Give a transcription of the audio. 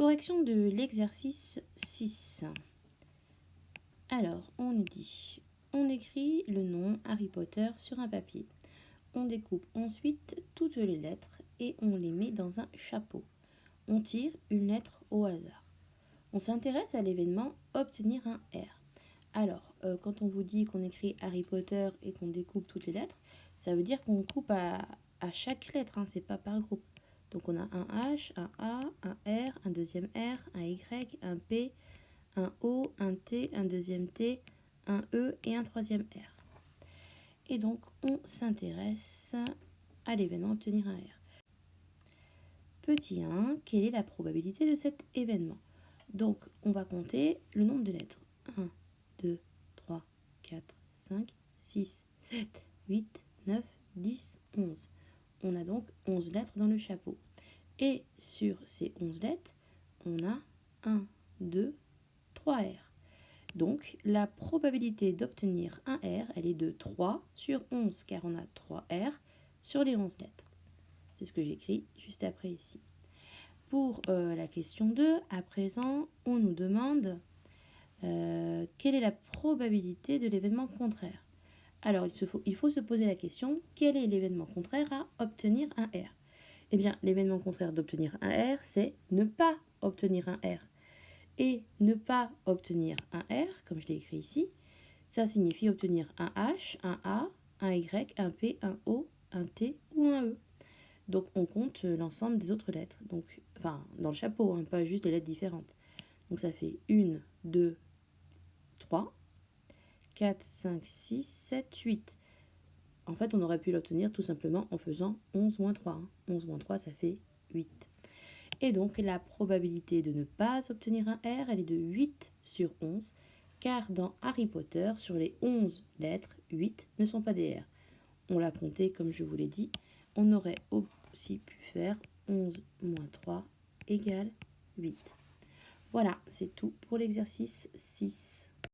Correction de l'exercice 6. Alors, on nous dit, on écrit le nom Harry Potter sur un papier. On découpe ensuite toutes les lettres et on les met dans un chapeau. On tire une lettre au hasard. On s'intéresse à l'événement obtenir un R. Alors, quand on vous dit qu'on écrit Harry Potter et qu'on découpe toutes les lettres, ça veut dire qu'on coupe à chaque lettre, hein, c'est pas par groupe. Donc on a un H, un A, un R, un deuxième R, un Y, un P, un O, un T, un deuxième T, un E et un troisième R. Et donc on s'intéresse à l'événement obtenir un R. Petit 1, quelle est la probabilité de cet événement? Donc on va compter le nombre de lettres. 1, 2, 3, 4, 5, 6, 7, 8, 9, 10, 11. On a donc 11 lettres dans le chapeau. Et sur ces 11 lettres, on a 1, 2, 3 R. Donc, la probabilité d'obtenir un R, elle est de 3 sur 11, car on a 3 R sur les 11 lettres. C'est ce que j'écris juste après ici. Pour la question 2, à présent, on nous demande quelle est la probabilité de l'événement contraire. Alors, il faut se poser la question, quel est l'événement contraire à obtenir un R? Eh bien, l'événement contraire d'obtenir un R, c'est ne pas obtenir un R. Et ne pas obtenir un R, comme je l'ai écrit ici, ça signifie obtenir un H, un A, un Y, un P, un O, un T ou un E. Donc, on compte l'ensemble des autres lettres. Donc, enfin, dans le chapeau, hein, pas juste les lettres différentes. Donc, ça fait 1, 2, 3, 4, 5, 6, 7, 8. En fait, on aurait pu l'obtenir tout simplement en faisant 11 moins 3. Hein. 11 moins 3, ça fait 8. Et donc, la probabilité de ne pas obtenir un R, elle est de 8 sur 11, car dans Harry Potter, sur les 11 lettres, 8 ne sont pas des R. On l'a compté, comme je vous l'ai dit. On aurait aussi pu faire 11 moins 3 égale 8. Voilà, c'est tout pour l'exercice 6.